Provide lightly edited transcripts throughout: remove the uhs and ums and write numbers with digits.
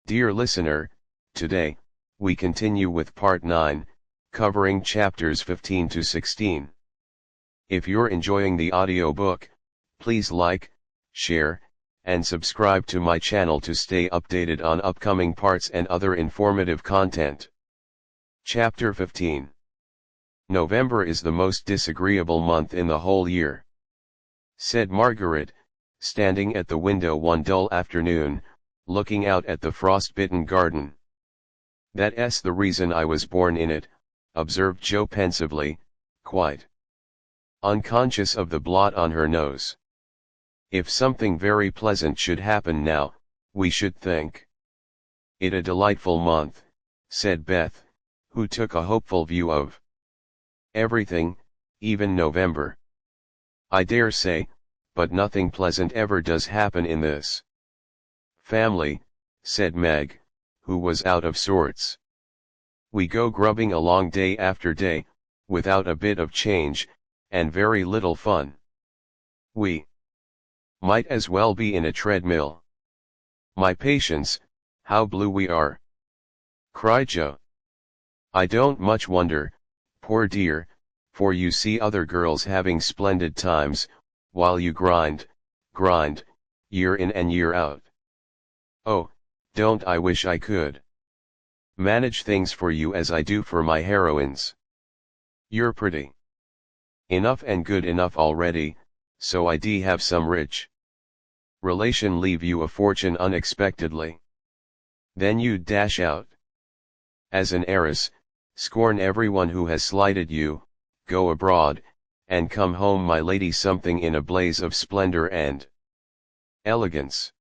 Dear listener, today, we continue with part 9, covering chapters 15 to 16. If you're enjoying the audiobook, please like, share, and subscribe to my channel to stay updated on upcoming parts and other informative content. Chapter 15. November is the most disagreeable month in the whole year, said Margaret, standing at the window one dull afternoon, looking out at the frost-bitten garden. That's the reason I was born in it, observed Jo pensively, quite unconscious of the blot on her nose. If something very pleasant should happen now, we should think it a delightful month, said Beth, who took a hopeful view of everything, even November. I dare say, but nothing pleasant ever does happen in this family, said Meg, who was out of sorts. We go grubbing along day after day, without a bit of change, and very little fun. We might as well be in a treadmill. My patience, how blue we are, cried Jo. I don't much wonder, poor dear, for you see other girls having splendid times, while you grind, year in and year out. Oh, don't I wish I could manage things for you as I do for my heroines. You're pretty enough and good enough already, so I do have some rich relation leave you a fortune unexpectedly. Then you'd dash out as an heiress, scorn everyone who has slighted you, go abroad, and come home my lady something in a blaze of splendor and elegance.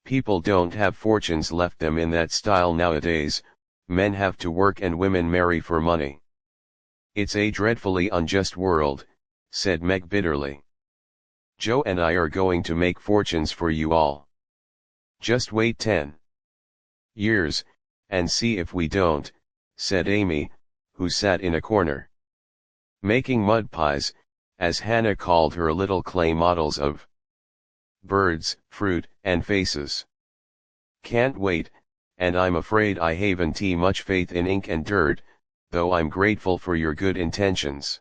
People don't have fortunes left them in that style nowadays, men have to work and women marry for money. It's a dreadfully unjust world, said Meg bitterly. Jo and I are going to make fortunes for you all. Just wait 10 years, and see if we don't, said Amy, who sat in a corner, making mud pies, as Hannah called her little clay models of birds, fruit, and faces. Can't wait, and I'm afraid I haven't much faith in ink and dirt, though I'm grateful for your good intentions.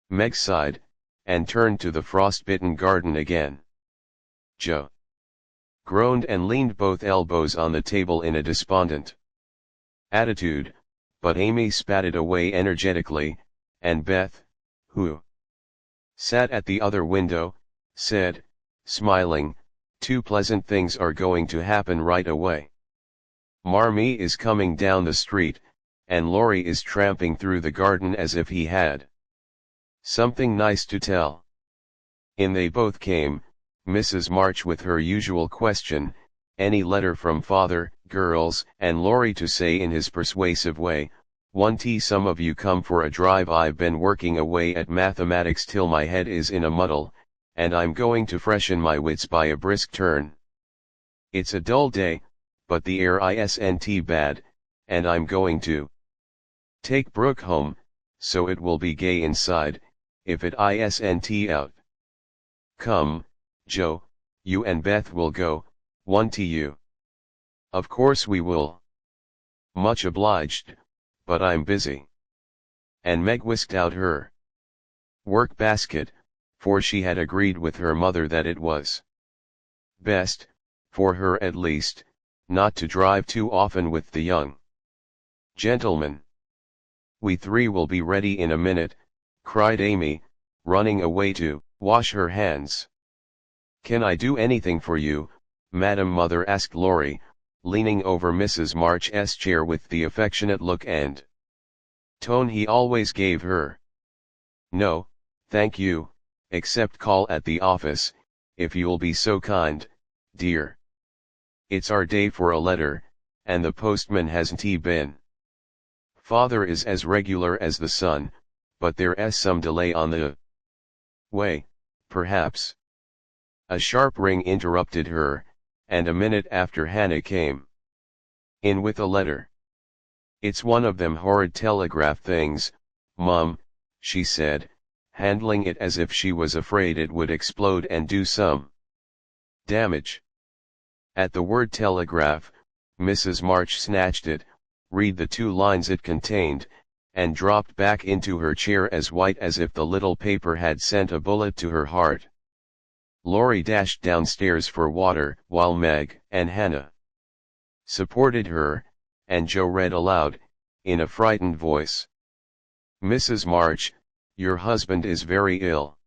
Meg sighed, and turned to the frost-bitten garden again. Jo groaned and leaned both elbows on the table in a despondent attitude, but Amy spatted away energetically, and Beth, who sat at the other window, said, smiling, 2 pleasant things are going to happen right away. Marmee is coming down the street, and Laurie is tramping through the garden as if he had something nice to tell. In they both came, Mrs. March with her usual question, any letter from father, girls, and Laurie to say in his persuasive way, won't some of you come for a drive? I've been working away at mathematics till my head is in a muddle, and I'm going to freshen my wits by a brisk turn. It's a dull day, but the air isn't bad, and I'm going to take Brooke home, so it will be gay inside, if it isn't out. Come, Jo, you and Beth will go, won't you? Of course we will. Much obliged, but I'm busy. And Meg whisked out her work basket, for she had agreed with her mother that it was best, for her at least, not to drive too often with the young gentleman. We 3 will be ready in a minute, cried Amy, running away to wash her hands. Can I do anything for you, Madam Mother? asked Laurie, leaning over Mrs. March's chair with the affectionate look and tone he always gave her. No, thank you, except call at the office, if you'll be so kind, dear. It's our day for a letter, and the postman hasn't been. Father is as regular as the sun, but there's some delay on the way, perhaps. A sharp ring interrupted her, and a minute after Hannah came in with a letter. It's one of them horrid telegraph things, Mum, she said, handling it as if she was afraid it would explode and do some damage. At the word telegraph, Mrs. March snatched it, read the 2 lines it contained, and dropped back into her chair as white as if the little paper had sent a bullet to her heart. Laurie dashed downstairs for water, while Meg and Hannah supported her, and Jo read aloud, in a frightened voice. Mrs. March, your husband is very ill.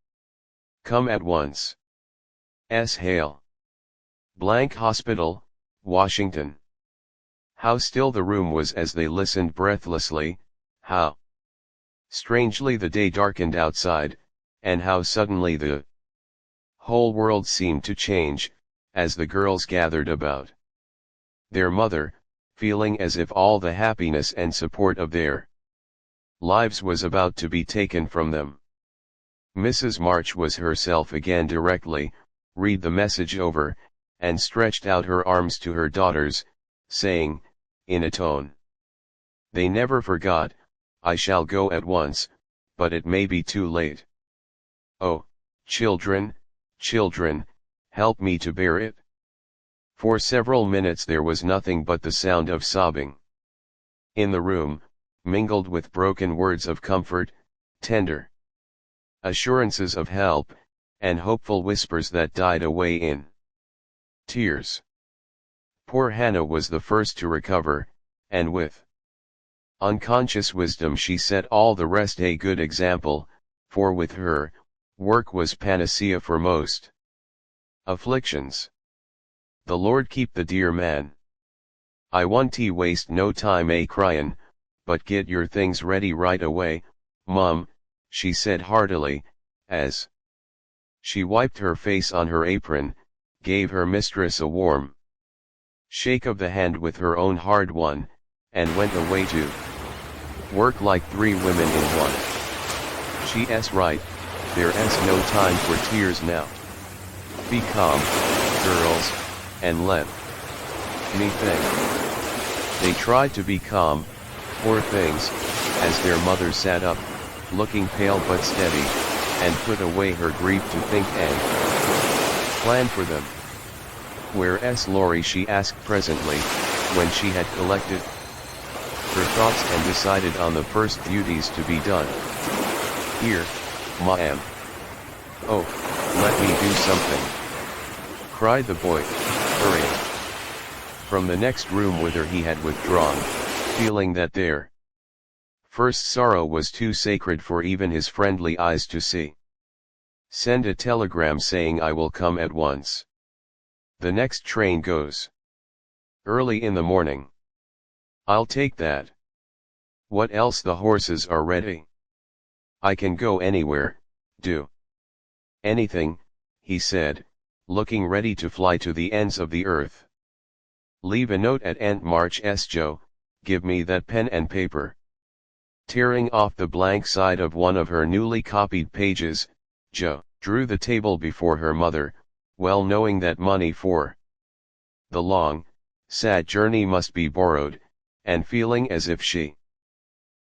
Come at once. S. Hale. Blank Hospital, Washington. How still the room was as they listened breathlessly, how strangely the day darkened outside, and how suddenly the whole world seemed to change, as the girls gathered about their mother, feeling as if all the happiness and support of their lives was about to be taken from them. Mrs. March was herself again directly, read the message over, and stretched out her arms to her daughters, saying, in a tone they never forgot, I shall go at once, but it may be too late. Oh, children, children, help me to bear it. For several minutes there was nothing but the sound of sobbing in the room, mingled with broken words of comfort, tender assurances of help, and hopeful whispers that died away in tears. Poor Hannah was the first to recover, and with unconscious wisdom she set all the rest a good example, for with her, work was panacea for most afflictions. The Lord keep the dear man. I want to waste no time a cryin', but get your things ready right away, Mum, she said heartily, as she wiped her face on her apron, gave her mistress a warm shake of the hand with her own hard one, and went away to work like 3 women in one. She's right, there's no time for tears now. Be calm, girls, and let me think. They tried to be calm, poor things, as their mother sat up, looking pale but steady, and put away her grief to think and plan for them. Where's Laurie, she asked presently, when she had collected her thoughts and decided on the first duties to be done. Here, ma'am. Oh, let me do something, cried the boy, hurrying from the next room whither he had withdrawn, feeling that their first sorrow was too sacred for even his friendly eyes to see. Send a telegram saying I will come at once. The next train goes early in the morning. I'll take that. What else? The horses are ready. I can go anywhere, do anything, he said, looking ready to fly to the ends of the earth. Leave a note at Aunt March's, Jo, give me that pen and paper. Tearing off the blank side of one of her newly copied pages, Jo drew the table before her mother, well knowing that money for the long, sad journey must be borrowed, and feeling as if she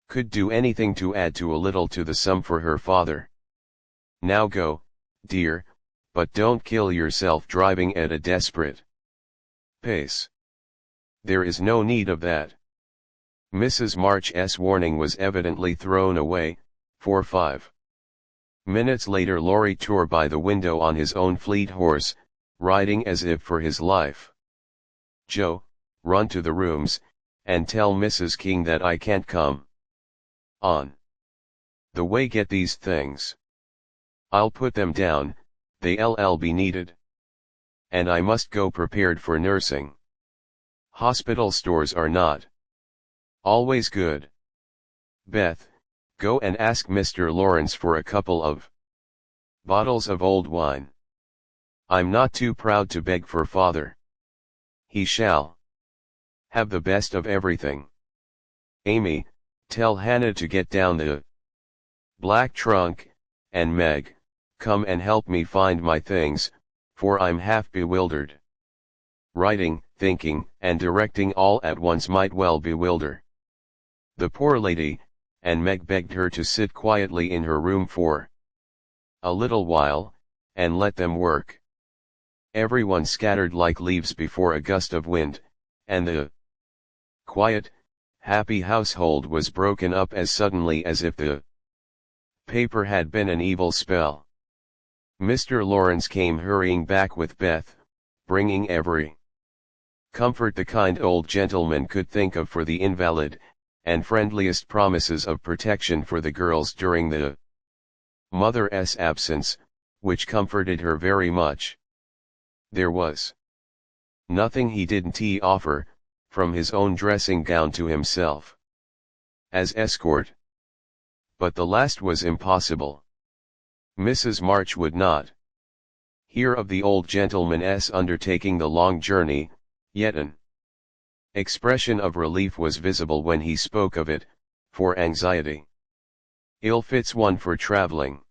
could do anything to add to a little to the sum for her father. Now go, dear, but don't kill yourself driving at a desperate pace. There is no need of that. Mrs. March's warning was evidently thrown away, for 5 minutes later Laurie tore by the window on his own fleet horse, riding as if for his life. Jo, run to the rooms, and tell Mrs. King that I can't come on the way. Get these things. I'll put them down, they'll be needed. And I must go prepared for nursing. Hospital stores are not always good. Beth, go and ask Mr. Lawrence for a couple of bottles of old wine. I'm not too proud to beg for father. He shall have the best of everything. Amy, tell Hannah to get down the black trunk, and Meg, come and help me find my things, for I'm half bewildered. Writing, thinking, and directing all at once might well bewilder the poor lady, and Meg begged her to sit quietly in her room for a little while, and let them work. Everyone scattered like leaves before a gust of wind, and the quiet, happy household was broken up as suddenly as if the paper had been an evil spell. Mr. Lawrence came hurrying back with Beth, bringing every comfort the kind old gentleman could think of for the invalid, and friendliest promises of protection for the girls during the mother's absence, which comforted her very much. There was nothing he didn't offer, from his own dressing gown to himself as escort. But the last was impossible. Mrs. March would not hear of the old gentleman's undertaking the long journey, yet an expression of relief was visible when he spoke of it, for anxiety ill fits one for traveling.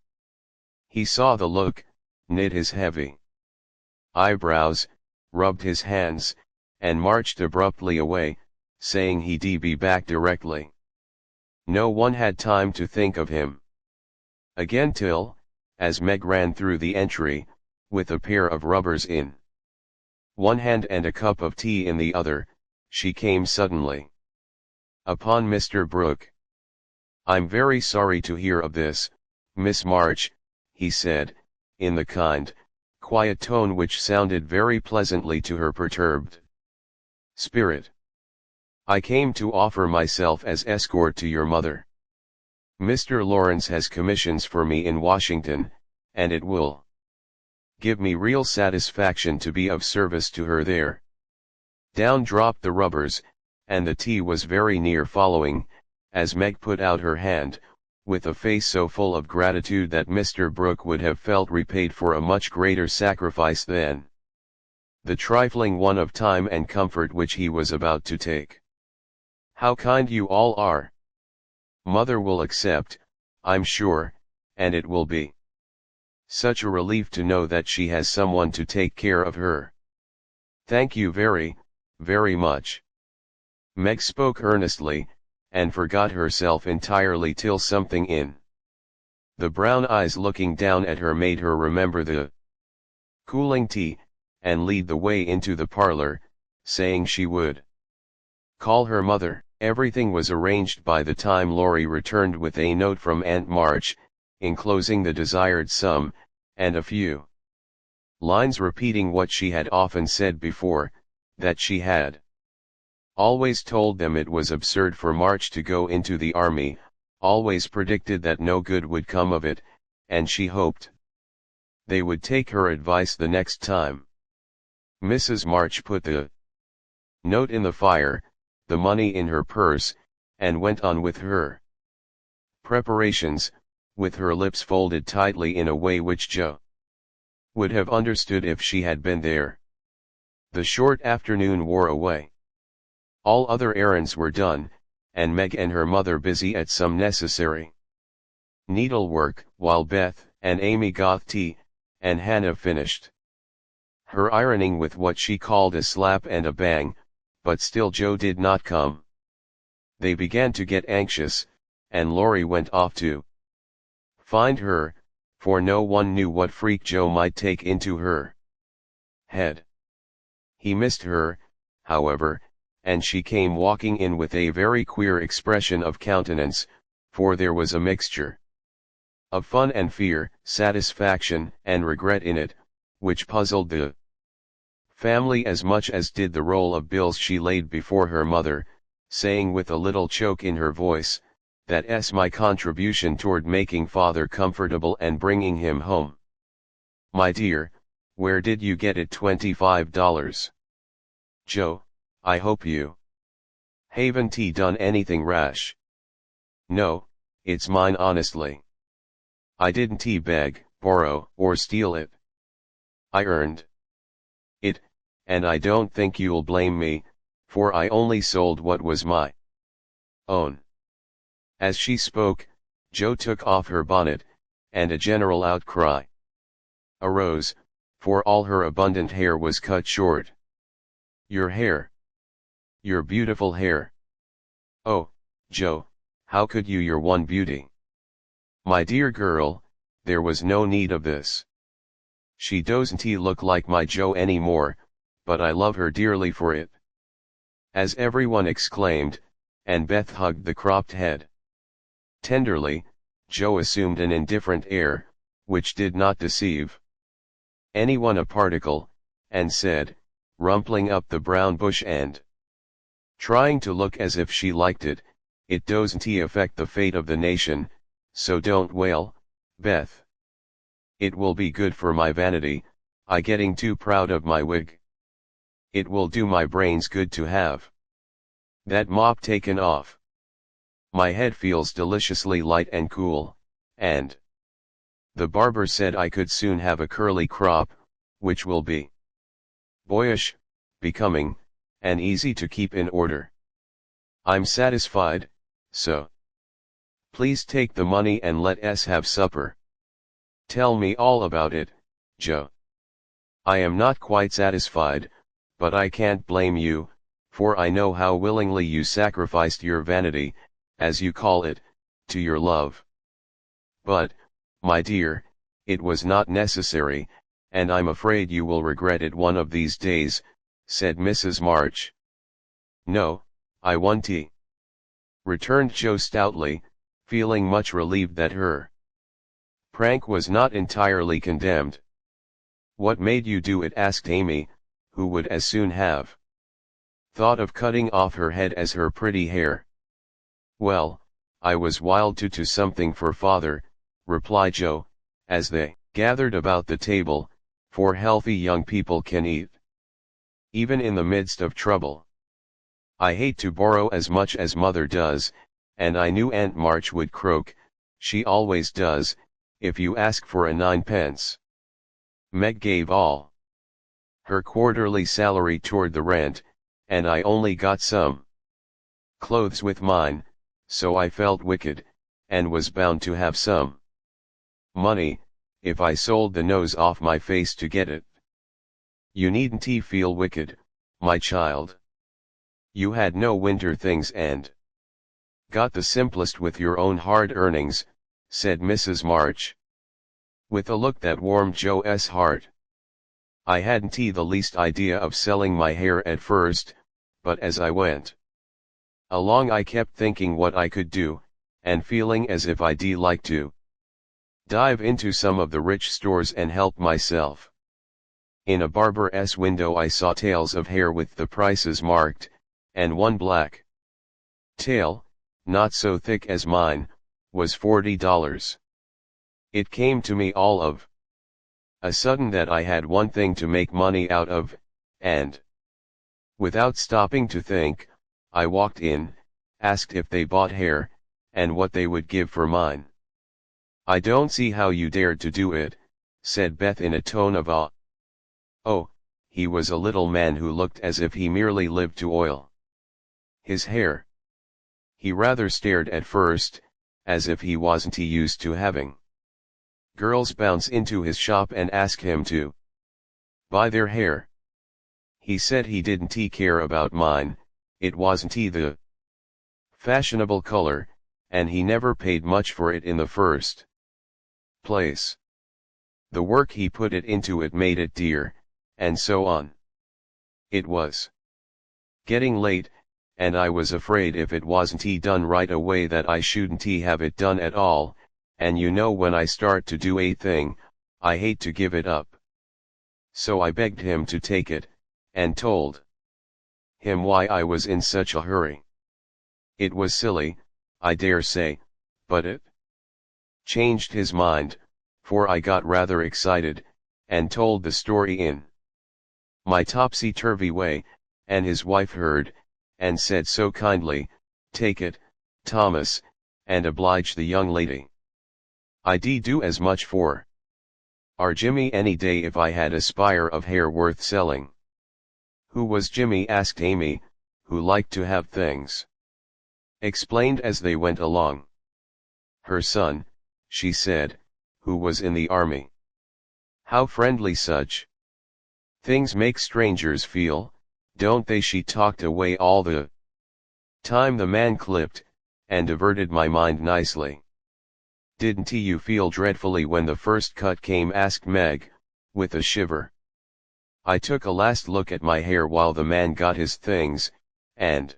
He saw the look, knit his heavy eyebrows, rubbed his hands, and marched abruptly away, saying he'd be back directly. No one had time to think of him again till, as Meg ran through the entry, with a pair of rubbers in one hand and a cup of tea in the other, she came suddenly upon Mr. Brooke. "I'm very sorry to hear of this, Miss March," he said, in the kind, quiet tone which sounded very pleasantly to her perturbed spirit. "I came to offer myself as escort to your mother. Mr. Lawrence has commissions for me in Washington, and it will give me real satisfaction to be of service to her there." Down dropped the rubbers, and the tea was very near following, as Meg put out her hand, with a face so full of gratitude that Mr. Brooke would have felt repaid for a much greater sacrifice than the trifling one of time and comfort which he was about to take. "How kind you all are! Mother will accept, I'm sure, and it will be such a relief to know that she has someone to take care of her. Thank you very, very much." Meg spoke earnestly, and forgot herself entirely till something in the brown eyes looking down at her made her remember the cooling tea, and lead the way into the parlor, saying she would call her mother. Everything was arranged by the time Laurie returned with a note from Aunt March, enclosing the desired sum, and a few lines repeating what she had often said before, that she had always told them it was absurd for March to go into the army, always predicted that no good would come of it, and she hoped they would take her advice the next time. Mrs. March put the note in the fire, the money in her purse, and went on with her preparations, with her lips folded tightly in a way which Jo would have understood if she had been there. The short afternoon wore away. All other errands were done, and Meg and her mother busy at some necessary needlework, while Beth and Amy got tea, and Hannah finished her ironing with what she called a slap and a bang, but still Jo did not come. They began to get anxious, and Laurie went off to find her, for no one knew what freak Jo might take into her head. He missed her, however, and she came walking in with a very queer expression of countenance, for there was a mixture of fun and fear, satisfaction and regret in it, which puzzled the family as much as did the roll of bills she laid before her mother, saying with a little choke in her voice, "That's my contribution toward making father comfortable and bringing him home. My dear, where did you get it? $25. Jo, I hope you haven't done anything rash." "No, it's mine honestly. I didn't beg, borrow, or steal it. I earned it, and I don't think you'll blame me, for I only sold what was my own." As she spoke, Jo took off her bonnet, and a general outcry arose, for all her abundant hair was cut short. "Your hair! Your beautiful hair! Oh, Jo, how could you? You're one beauty." "My dear girl, there was no need of this. She doesn't look like my Jo anymore, but I love her dearly for it." as everyone exclaimed, and Beth hugged the cropped head. Tenderly, Jo assumed an indifferent air, which did not deceive anyone a particle, and said, rumpling up the brown bush and trying to look as if she liked it, "It doesn't affect the fate of the nation, so don't wail, Beth. It will be good for my vanity, I getting too proud of my wig. It will do my brains good to have that mop taken off. My head feels deliciously light and cool, and the barber said I could soon have a curly crop, which will be boyish, becoming, and easy to keep in order. I'm satisfied, so please take the money and let us have supper. Tell me all about it, Jo. I am not quite satisfied, but I can't blame you, for I know how willingly you sacrificed your vanity, as you call it, to your love. But, my dear, it was not necessary, and I'm afraid you will regret it one of these days," said Mrs. March. "No, I won't," returned Jo stoutly, feeling much relieved that her prank was not entirely condemned. "What made you do it?" asked Amy, who would as soon have thought of cutting off her head as her pretty hair. "Well, I was wild to do something for father," replied Jo, as they gathered about the table, for healthy young people can eat even in the midst of trouble. "I hate to borrow as much as mother does, and I knew Aunt March would croak, she always does, if you ask for a 9 pence. Meg gave all her quarterly salary toward the rent, and I only got some clothes with mine, so I felt wicked, and was bound to have some money, if I sold the nose off my face to get it. You needn't feel wicked, my child. You had no winter things and got the simplest with your own hard earnings," said Mrs. March, with a look that warmed Jo's heart. "I hadn't the least idea of selling my hair at first, but as I went along I kept thinking what I could do, and feeling as if I'd like to dive into some of the rich stores and help myself. In a barber's window I saw tails of hair with the prices marked, and one black tail, not so thick as mine, was $40. It came to me all of a sudden that I had one thing to make money out of, and without stopping to think, I walked in, asked if they bought hair, and what they would give for mine." "I don't see how you dared to do it," said Beth in a tone of awe. "Oh, he was a little man who looked as if he merely lived to oil his hair. He rather stared at first, as if he wasn't used to having girls bounce into his shop and ask him to buy their hair. He said he didn't care about mine, it wasn't the fashionable color, and he never paid much for it in the first place. The work he put it into it made it dear, and so on. It was getting late, and I was afraid if it wasn't done right away that I shouldn't have it done at all, and you know when I start to do a thing, I hate to give it up. So I begged him to take it, and told him why I was in such a hurry. It was silly, I dare say, but it changed his mind, for I got rather excited, and told the story in my topsy-turvy way, and his wife heard, and said so kindly, 'Take it, Thomas, and oblige the young lady. I'd do as much for our Jimmy any day if I had a spire of hair worth selling.'" "Who was Jimmy?" asked Amy, who liked to have things explained as they went along. "Her son," she said, "who was in the army." "How friendly such things make strangers feel, don't they?" She talked away all the time the man clipped, and diverted my mind nicely. "Didn't you feel dreadfully when the first cut came?" asked Meg, with a shiver. "I took a last look at my hair while the man got his things, and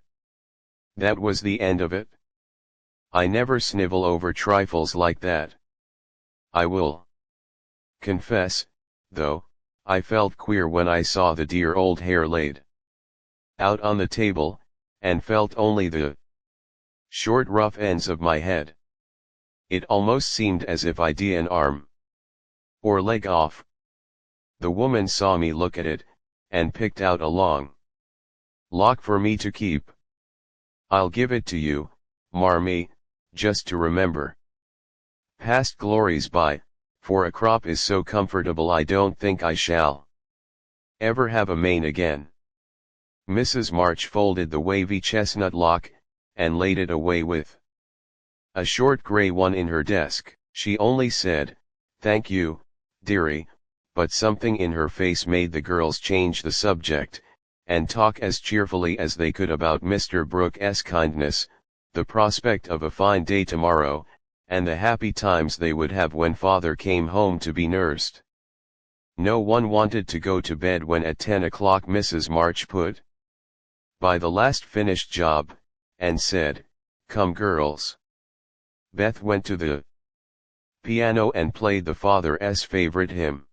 that was the end of it. I never snivel over trifles like that. I will confess, though, I felt queer when I saw the dear old hair laid out on the table, and felt only the short rough ends of my head. It almost seemed as if I'd an arm or leg off. The woman saw me look at it, and picked out a long lock for me to keep. I'll give it to you, Marmee, just to remember past glories by, for a crop is so comfortable I don't think I shall ever have a mane again. Mrs. March folded the wavy chestnut lock, and laid it away with a short grey one in her desk. She only said, "Thank you, dearie," but something in her face made the girls change the subject, and talk as cheerfully as they could about Mr. Brooke's kindness, the prospect of a fine day tomorrow, and the happy times they would have when father came home to be nursed. No one wanted to go to bed when at 10 o'clock Mrs. March put by the last finished job, and said, "Come girls." Beth went to the piano and played the father's favorite hymn.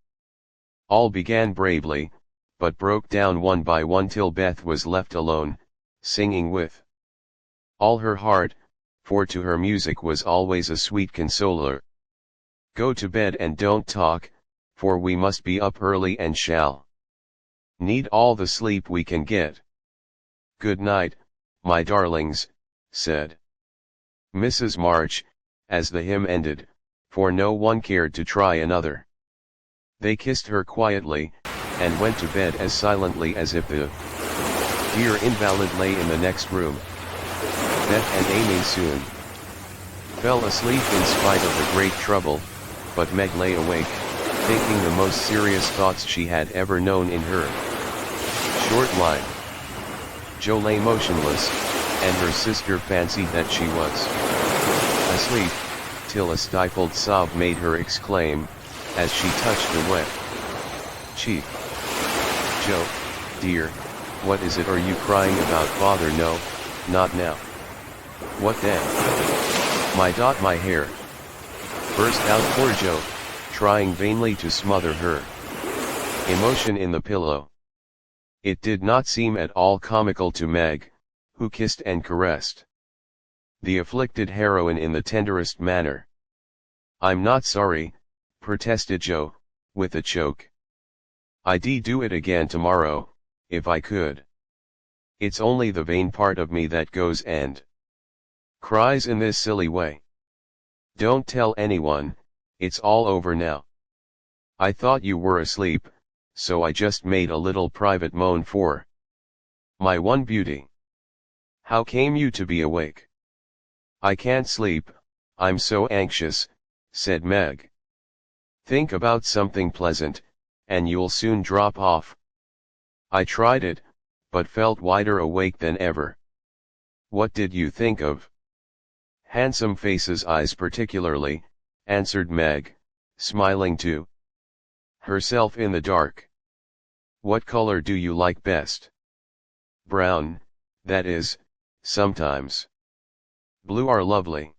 All began bravely, but broke down one by one till Beth was left alone, singing with all her heart, for to her music was always a sweet consoler. "Go to bed and don't talk, for we must be up early and shall need all the sleep we can get. Good night, my darlings," said Mrs. March, as the hymn ended, for no one cared to try another. They kissed her quietly, and went to bed as silently as if the dear invalid lay in the next room. Beth and Amy soon fell asleep in spite of the great trouble, but Meg lay awake, thinking the most serious thoughts she had ever known in her short life. Jo lay motionless, and her sister fancied that she was asleep, till a stifled sob made her exclaim, as she touched the wet cheek, "Jo, dear, what is it? Are you crying about father?" "No, not now." "What then?" My hair," burst out poor Jo, trying vainly to smother her emotion in the pillow. It did not seem at all comical to Meg, who kissed and caressed the afflicted heroine in the tenderest manner. "I'm not sorry," protested Jo, with a choke. "I'd do it again tomorrow, if I could. It's only the vain part of me that goes and cries in this silly way. Don't tell anyone, it's all over now. I thought you were asleep, so I just made a little private moan for my one beauty." "How came you to be awake?" "I can't sleep, I'm so anxious," said Meg. "Think about something pleasant, and you'll soon drop off." I tried it, but felt wider awake than ever. "What did you think of?" "Handsome faces, eyes particularly," answered Meg, smiling to herself in the dark. "What color do you like best?" "Brown, that is, sometimes. Blue are lovely."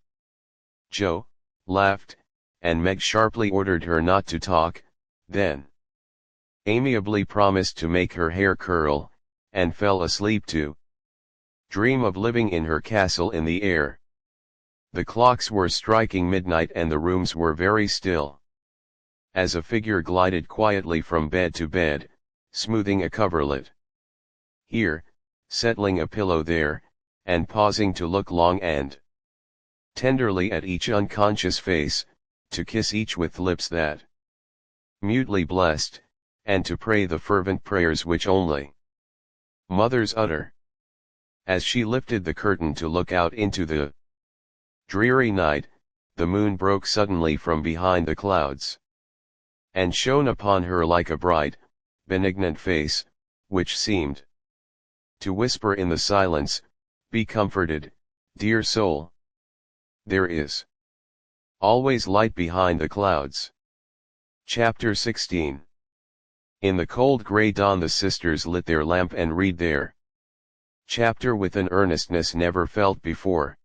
Jo laughed, and Meg sharply ordered her not to talk, then amiably promised to make her hair curl, and fell asleep to dream of living in her castle in the air. The clocks were striking midnight and the rooms were very still. As a figure glided quietly from bed to bed, smoothing a coverlet here, settling a pillow there, and pausing to look long and tenderly at each unconscious face, to kiss each with lips that mutely blessed, and to pray the fervent prayers which only mothers utter. As she lifted the curtain to look out into the dreary night, the moon broke suddenly from behind the clouds, and shone upon her like a bright, benignant face, which seemed to whisper in the silence, "Be comforted, dear soul. There is always light behind the clouds." Chapter 16. In the cold grey dawn the sisters lit their lamp and read their chapter with an earnestness never felt before.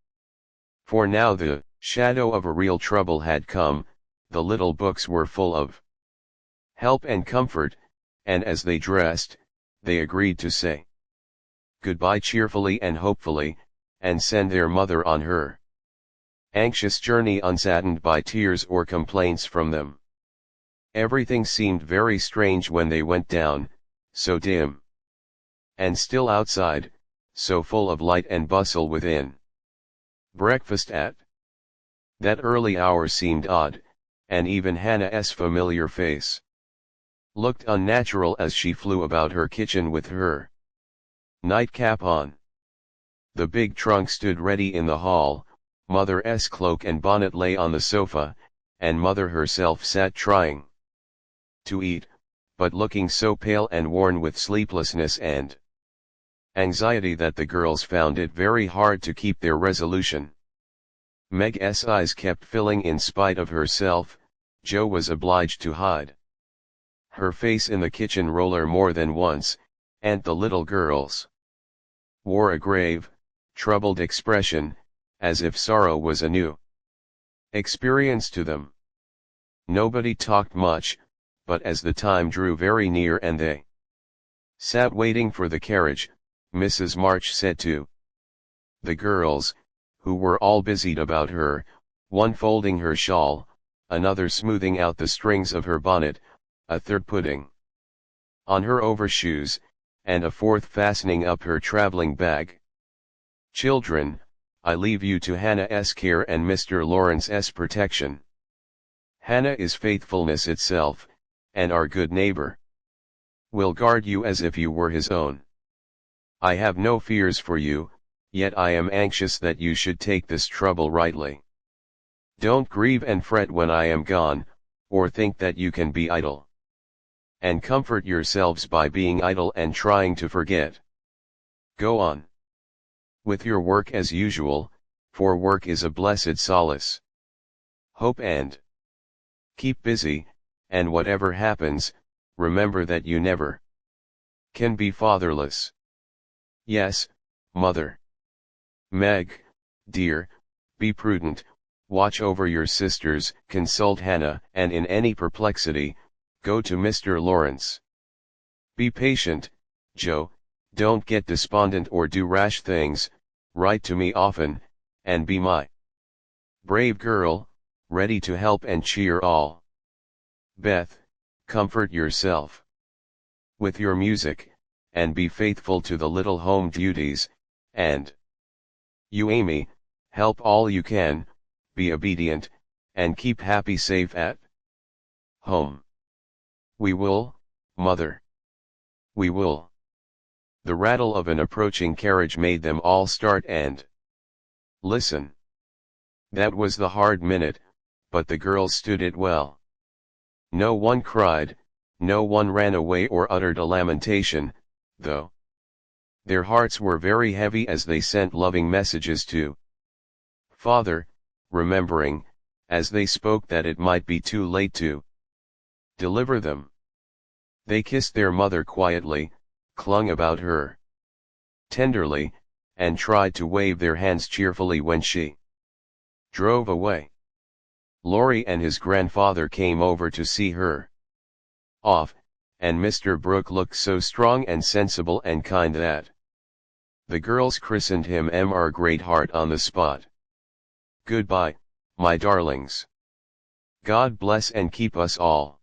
For now the shadow of a real trouble had come. The little books were full of help and comfort, and as they dressed, they agreed to say goodbye cheerfully and hopefully, and send their mother on her anxious journey unsaddened by tears or complaints from them. Everything seemed very strange when they went down, so dim and still outside, so full of light and bustle within. Breakfast at that early hour seemed odd, and even Hannah's familiar face looked unnatural as she flew about her kitchen with her nightcap on. The big trunk stood ready in the hall, Mother's cloak and bonnet lay on the sofa, and Mother herself sat trying to eat, but looking so pale and worn with sleeplessness and anxiety that the girls found it very hard to keep their resolution. Meg's eyes kept filling in spite of herself. Jo was obliged to hide her face in the kitchen roller more than once, and the little girls wore a grave, troubled expression, as if sorrow was a new experience to them. Nobody talked much, but as the time drew very near and they sat waiting for the carriage, Mrs. March said to the girls, who were all busied about her, one folding her shawl, another smoothing out the strings of her bonnet, a third putting on her overshoes, and a fourth fastening up her traveling bag. Children, I leave you to Hannah's care and Mr. Lawrence's protection. Hannah is faithfulness itself, and our good neighbor will guard you as if you were his own. I have no fears for you, yet I am anxious that you should take this trouble rightly. Don't grieve and fret when I am gone, or think that you can be idle and comfort yourselves by being idle and trying to forget. Go on with your work as usual, for work is a blessed solace. Hope and keep busy, and whatever happens, remember that you never can be fatherless. Yes, Mother. Meg, dear, be prudent, watch over your sisters, consult Hannah, and in any perplexity, go to Mr. Lawrence. Be patient, Jo, don't get despondent or do rash things, write to me often, and be my brave girl, ready to help and cheer all. Beth, comfort yourself with your music, and be faithful to the little home duties, and you Amy, help all you can, be obedient, and keep happy safe at home. We will, Mother. We will. The rattle of an approaching carriage made them all start and listen. That was the hard minute, but the girls stood it well. No one cried, no one ran away or uttered a lamentation, though their hearts were very heavy as they sent loving messages to Father, remembering, as they spoke, that it might be too late to deliver them. They kissed their mother quietly, clung about her tenderly, and tried to wave their hands cheerfully when she drove away. Laurie and his grandfather came over to see her off, and Mr. Brooke looked so strong and sensible and kind that the girls christened him Mr. Greatheart on the spot. Goodbye, my darlings. God bless and keep us all,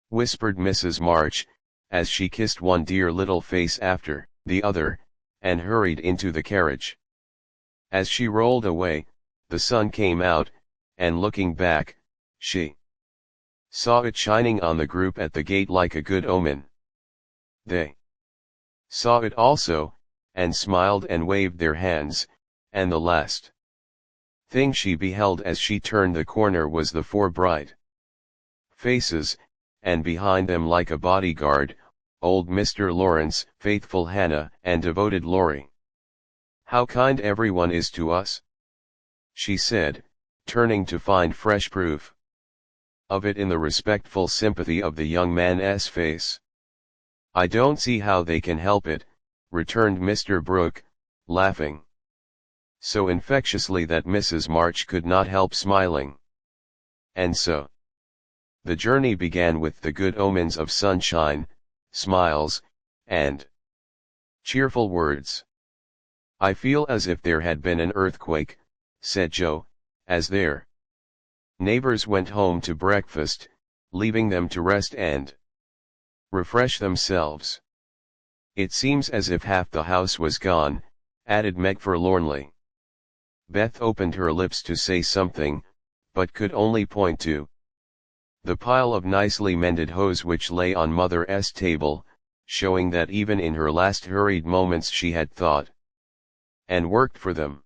whispered Mrs. March, as she kissed one dear little face after the other, and hurried into the carriage. As she rolled away, the sun came out, and looking back, she saw it shining on the group at the gate like a good omen. They saw it also, and smiled and waved their hands, and the last thing she beheld as she turned the corner was the four bright faces, and behind them like a bodyguard, old Mr. Lawrence, faithful Hannah, and devoted Laurie. How kind everyone is to us, she said, turning to find fresh proof of it in the respectful sympathy of the young man's face. I don't see how they can help it, returned Mr. Brooke, laughing so infectiously that Mrs. March could not help smiling. And so the journey began with the good omens of sunshine, smiles, and cheerful words. "I feel as if there had been an earthquake," said Jo, as their neighbors went home to breakfast, leaving them to rest and refresh themselves. "It seems as if half the house was gone," added Meg forlornly. Beth opened her lips to say something, but could only point to the pile of nicely mended hose which lay on Mother's table, showing that even in her last hurried moments she had thought and worked for them.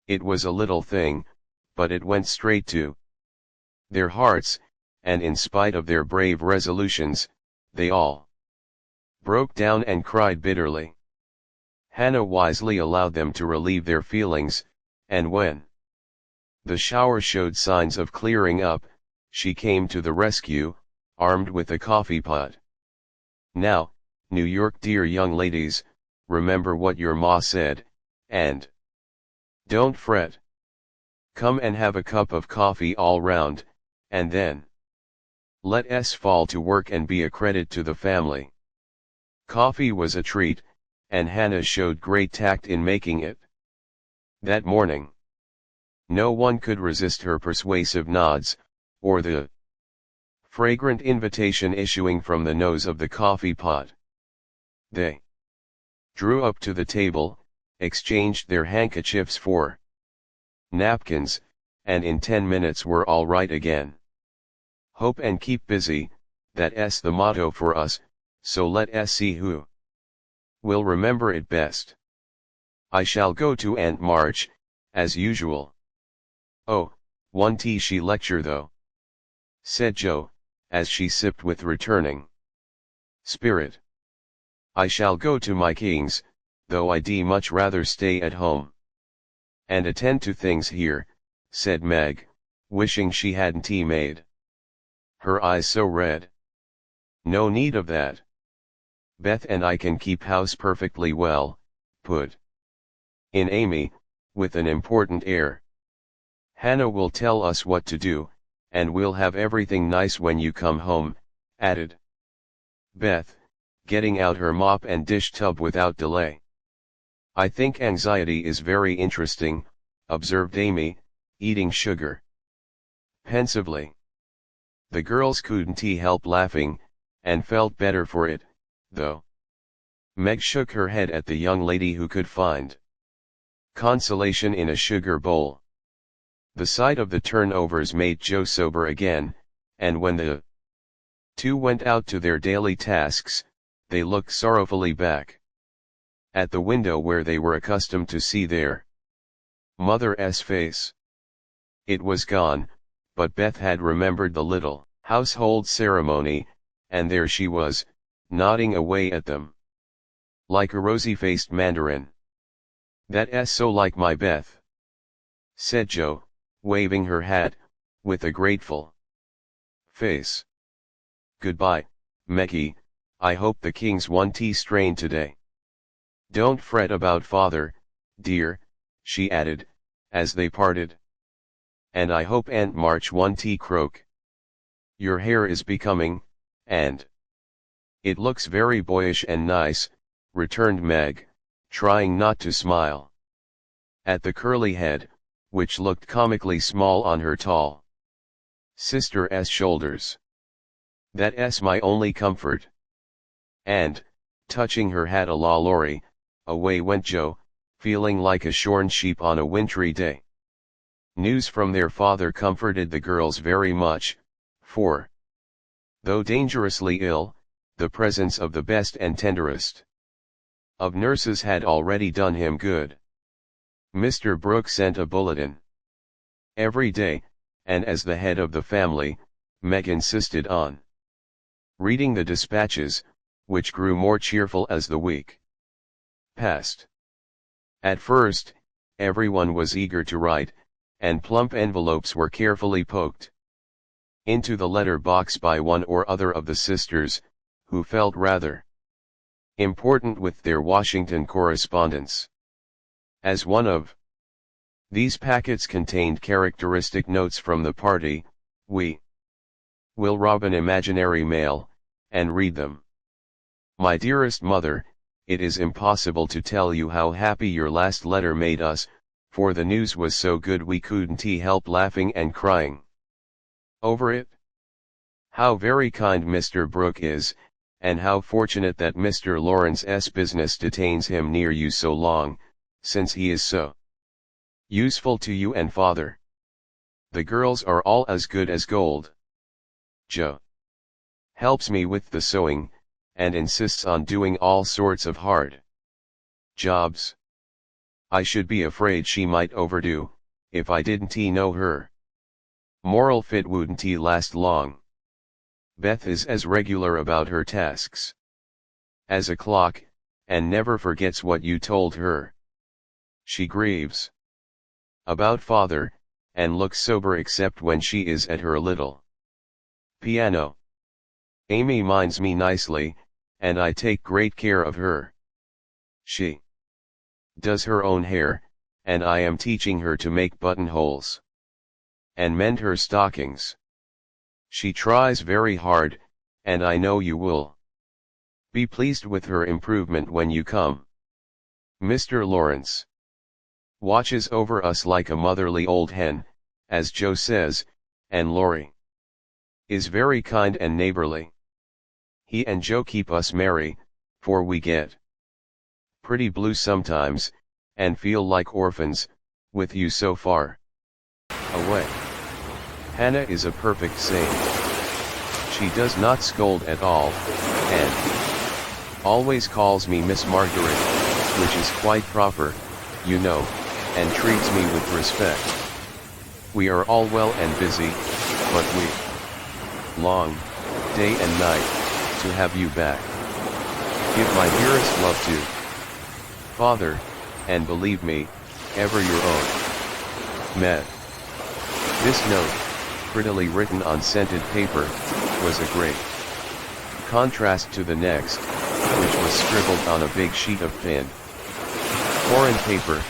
It was a little thing, but it went straight to their hearts, and in spite of their brave resolutions, they all broke down and cried bitterly. Hannah wisely allowed them to relieve their feelings, and when the shower showed signs of clearing up, she came to the rescue, armed with a coffee pot. "Now, New York dear young ladies, remember what your ma said, and don't fret. Come and have a cup of coffee all round, and then let us fall to work and be a credit to the family." Coffee was a treat, and Hannah showed great tact in making it. That morning, no one could resist her persuasive nods, or the fragrant invitation issuing from the nose of the coffee pot. They drew up to the table, exchanged their handkerchiefs for napkins, and in 10 minutes were all right again. "Hope and keep busy, that's the motto for us, so let us see who will remember it best. I shall go to Aunt March, as usual." "Oh, one tea she lecture though," said Jo, as she sipped with returning spirit. "I shall go to my kings, though I'd much rather stay at home and attend to things here," said Meg, wishing she hadn't tea made. Her eyes so red. "No need of that. Beth and I can keep house perfectly well," put in Amy, with an important air. "Hannah will tell us what to do, and we'll have everything nice when you come home," added Beth, getting out her mop and dish tub without delay. "I think anxiety is very interesting," observed Amy, eating sugar pensively. The girls couldn't help laughing, and felt better for it, though. Meg shook her head at the young lady who could find consolation in a sugar bowl. The sight of the turnovers made Jo sober again, and when the two went out to their daily tasks, they looked sorrowfully back at the window where they were accustomed to see their mother's face. It was gone, but Beth had remembered the little household ceremony, and there she was, nodding away at them like a rosy-faced mandarin. "That's so like my Beth," said Jo, waving her hat, with a grateful face. "Goodbye, Meggie, I hope the kings won tea strain today. Don't fret about father, dear," she added, as they parted. "And I hope Aunt March won tea croak. Your hair is becoming, and it looks very boyish and nice," returned Meg, trying not to smile at the curly head, which looked comically small on her tall sister's shoulders. "That's my only comfort." And, touching her hat a la Laurie, away went Jo, feeling like a shorn sheep on a wintry day. News from their father comforted the girls very much, for, though dangerously ill, the presence of the best and tenderest of nurses had already done him good. Mr. Brooke sent a bulletin every day, and as the head of the family, Meg insisted on reading the dispatches, which grew more cheerful as the week passed. At first, everyone was eager to write, and plump envelopes were carefully poked into the letter box by one or other of the sisters, who felt rather Important with their Washington correspondence. As one of these packets contained characteristic notes from the party, we will rob an imaginary mail, and read them. My dearest mother, it is impossible to tell you how happy your last letter made us, for the news was so good we couldn't help laughing and crying over it. How very kind Mr. Brooke is, and how fortunate that Mr. Lawrence's business detains him near you so long, since he is so useful to you and father. The girls are all as good as gold. Jo helps me with the sewing, and insists on doing all sorts of hard jobs. I should be afraid she might overdo, if I didn't know her. Moral fit wouldn't last long. Beth is as regular about her tasks as a clock, and never forgets what you told her. She grieves about father, and looks sober except when she is at her little piano. Amy minds me nicely, and I take great care of her. She does her own hair, and I am teaching her to make buttonholes and mend her stockings. She tries very hard, and I know you will be pleased with her improvement when you come. Mr. Lawrence watches over us like a motherly old hen, as Jo says, and Laurie is very kind and neighborly. He and Jo keep us merry, for we get pretty blue sometimes, and feel like orphans, with you so far away. Hannah is a perfect saint. She does not scold at all, and always calls me Miss Margaret, which is quite proper, you know, and treats me with respect. We are all well and busy, but we long, day and night, to have you back. Give my dearest love to Father, and believe me, ever your own, Med. This note, prettily written on scented paper, was a great contrast to the next, which was scribbled on a big sheet of thin foreign paper,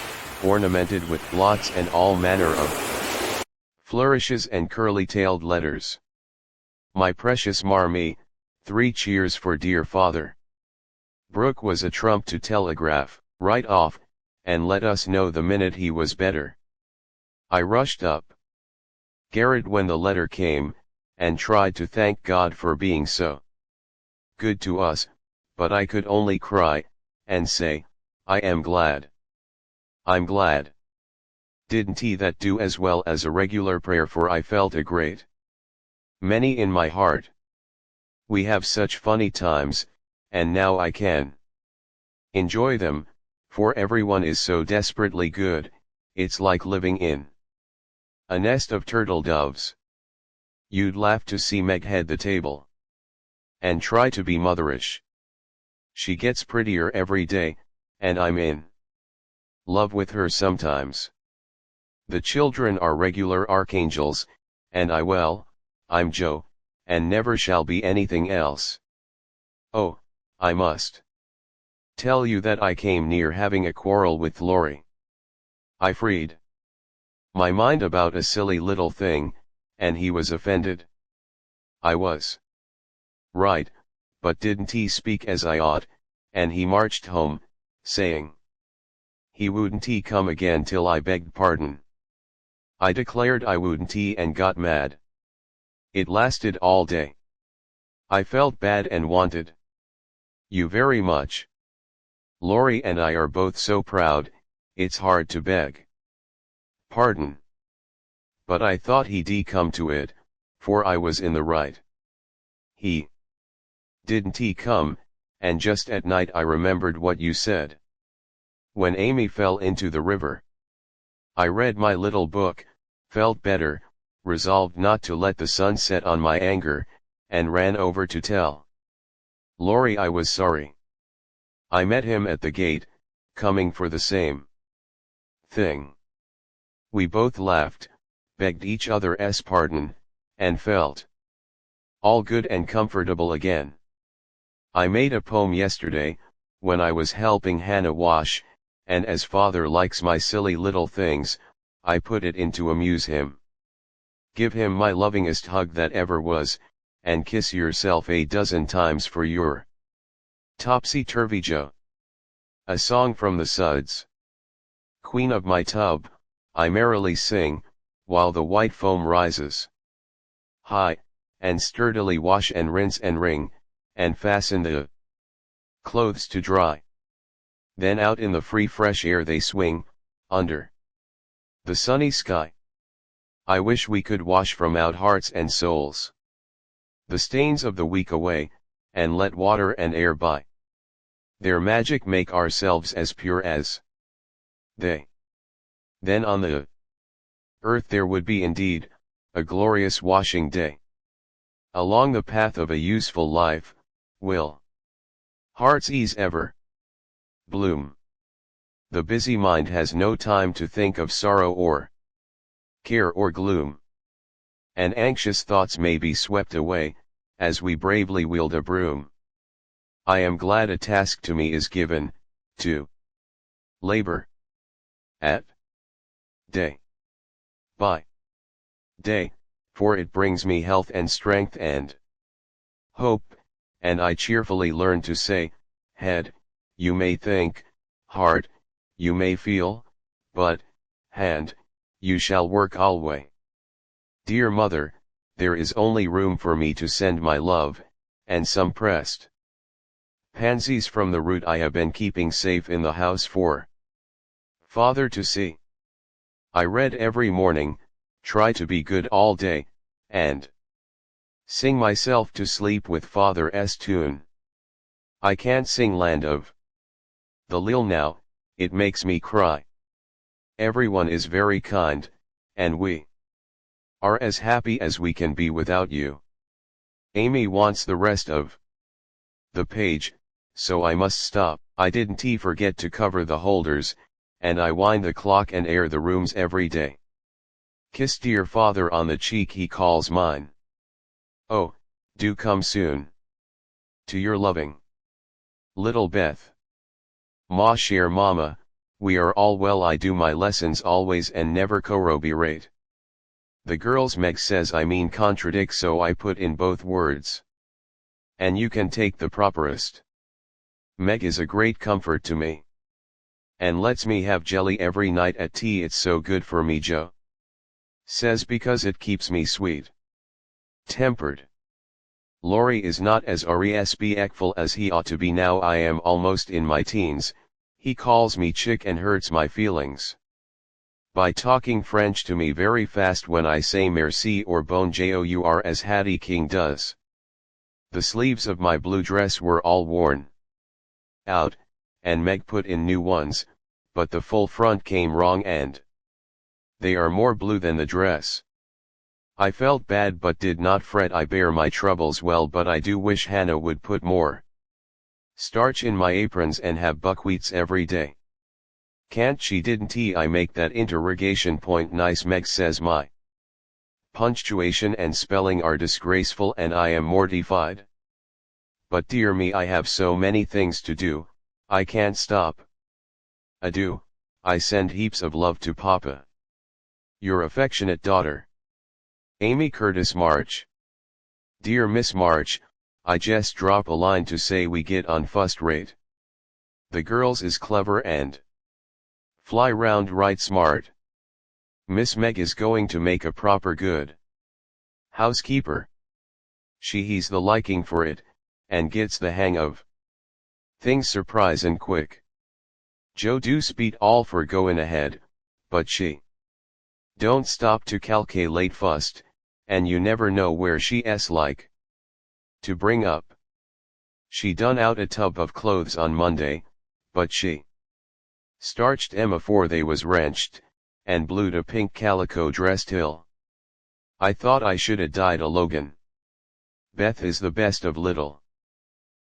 ornamented with blots and all manner of flourishes and curly-tailed letters. My precious Marmee, 3 cheers for dear father. Brooke was a trump to telegraph right off, and let us know the minute he was better. I rushed up garret when the letter came, and tried to thank God for being so good to us, but I could only cry, and say, I am glad. I'm glad. Didn't that do as well as a regular prayer, for I felt a great many in my heart. We have such funny times, and now I can enjoy them, for everyone is so desperately good, it's like living in a nest of turtle doves. You'd laugh to see Meg head the table and try to be motherish. She gets prettier every day, and I'm in love with her sometimes. The children are regular archangels, and I'm Jo, and never shall be anything else. Oh, I must tell you that I came near having a quarrel with Laurie. I freed my mind about a silly little thing, and he was offended. I was right, but didn't speak as I ought, and he marched home, saying he wouldn't come again till I begged pardon. I declared I wouldn't and got mad. It lasted all day. I felt bad and wanted you very much. Laurie and I are both so proud, it's hard to beg pardon. But I thought he'd come to it, for I was in the right. He didn't come, and just at night I remembered what you said. When Amy fell into the river, I read my little book, felt better, resolved not to let the sun set on my anger, and ran over to tell Laurie I was sorry. I met him at the gate, coming for the same thing. We both laughed, begged each other's pardon, and felt all good and comfortable again. I made a poem yesterday, when I was helping Hannah wash, and as father likes my silly little things, I put it in to amuse him. Give him my lovingest hug that ever was, and kiss yourself a dozen times for your topsy-turvy Joe. A song from the Suds. Queen of my tub, I merrily sing, while the white foam rises high, and sturdily wash and rinse and wring, and fasten the clothes to dry. Then out in the free fresh air they swing, under the sunny sky. I wish we could wash from out hearts and souls the stains of the week away, and let water and air by their magic make ourselves as pure as they. Then on the earth there would be indeed a glorious washing day. Along the path of a useful life will hearts ease ever bloom. The busy mind has no time to think of sorrow or care or gloom, and anxious thoughts may be swept away, as we bravely wield a broom. I am glad a task to me is given, to labor at day by day, for it brings me health and strength and hope, and I cheerfully learn to say, head, you may think, heart, you may feel, but, hand, you shall work alway. Dear mother, there is only room for me to send my love, and some pressed pansies from the root I have been keeping safe in the house for father to see. I read every morning, try to be good all day, and sing myself to sleep with father's tune. I can't sing Land of the Lil now, it makes me cry. Everyone is very kind, and we are as happy as we can be without you. Amy wants the rest of the page, so I must stop. I didn't forget to cover the holders, and I wind the clock and air the rooms every day. Kiss dear father on the cheek he calls mine. Oh, do come soon. To your loving little Beth. Ma chère mama, we are all well. I do my lessons always and never corroborate the girls. Meg says I mean contradict, so I put in both words. And you can take the properest. Meg is a great comfort to me, and lets me have jelly every night at tea. It's so good for me, Jo says, because it keeps me sweet tempered. Laurie is not as respectful as he ought to be now. I am almost in my teens, he calls me chick and hurts my feelings by talking French to me very fast when I say merci or bonjour as Hattie King does. The sleeves of my blue dress were all worn out, and Meg put in new ones, but the full front came wrong and they are more blue than the dress. I felt bad but did not fret. I bear my troubles well, but I do wish Hannah would put more starch in my aprons and have buckwheats every day. Can't she? Didn't I make that interrogation point nice? Meg says my punctuation and spelling are disgraceful and I am mortified. But dear me, I have so many things to do, I can't stop. Adieu, I send heaps of love to Papa. Your affectionate daughter, Amy Curtis March. Dear Miss March, I just drop a line to say we get on first rate. The girls is clever and fly round right smart. Miss Meg is going to make a proper good housekeeper. He's the liking for it, and gets the hang of things surprisin' quick. Jo do speed all for goin' ahead, but she don't stop to calculate fust, and you never know where she's like to bring up. She done out a tub of clothes on Monday, but she starched 'em afore they was wrenched, and blued a pink calico dress till I thought I should a died a Logan. Beth is the best of little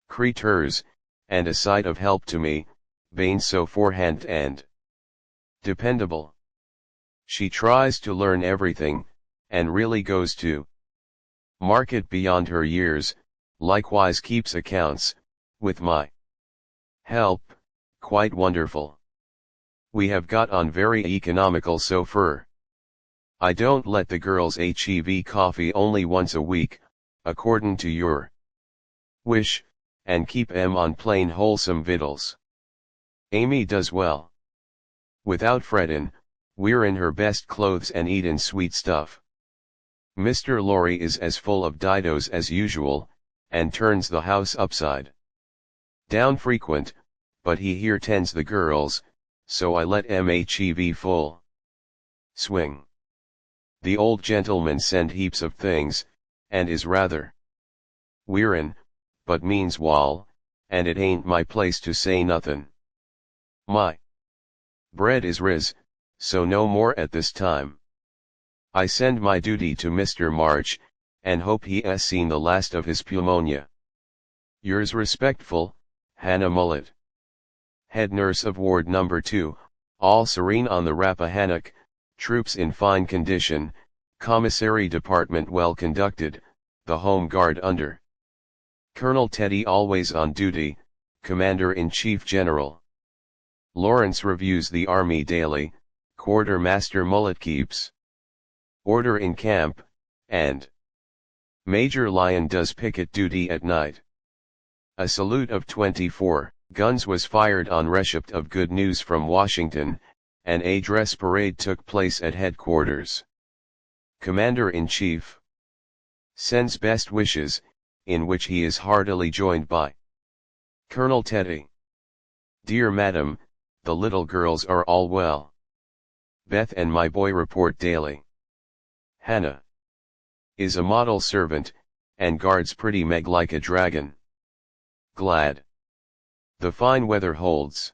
creeturs, and a sight of help to me, bein' so forehand and dependable. She tries to learn everything, and really goes to market beyond her years, likewise keeps accounts with my Help, quite wonderful. We have got on very economical so far. I don't let the girls hev coffee only once a week, accordin' to your wish, and keep 'em on plain wholesome victuals. Amy does well. Without frettin', we're in her best clothes and eatin' sweet stuff. Mr. Lorry is as full of didos as usual, and turns the house upside down frequent, but he here tends the girls, so I let mhev full swing. The old gentleman send heaps of things, and is rather wearin', but means wall, and it ain't my place to say nothin'. My bread is riz, so no more at this time. I send my duty to Mr. March, and hope he has seen the last of his pneumonia. Yours respectful, Hannah Mullet. Head nurse of Ward No. 2, all serene on the Rappahannock, troops in fine condition, commissary department well conducted, the home guard under Colonel Teddy always on duty, Commander-in-Chief General Lawrence reviews the Army daily, Quartermaster Mullet keeps order in camp, and Major Lyon does picket duty at night. A salute of 24 guns was fired on receipt of good news from Washington, and a dress parade took place at headquarters. Commander-in-Chief sends best wishes, in which he is heartily joined by Colonel Teddy. Dear Madam, the little girls are all well. Beth and my boy report daily. Hannah is a model servant, and guards pretty Meg like a dragon. Glad the fine weather holds.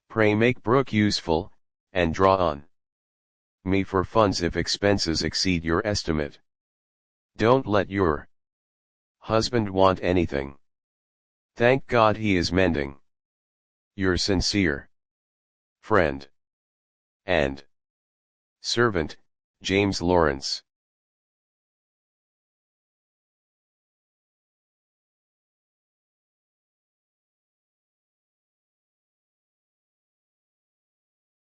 Pray make Brooke useful, and draw on me for funds if expenses exceed your estimate. Don't let your husband want anything. Thank God he is mending. Your sincere friend and servant, James Lawrence.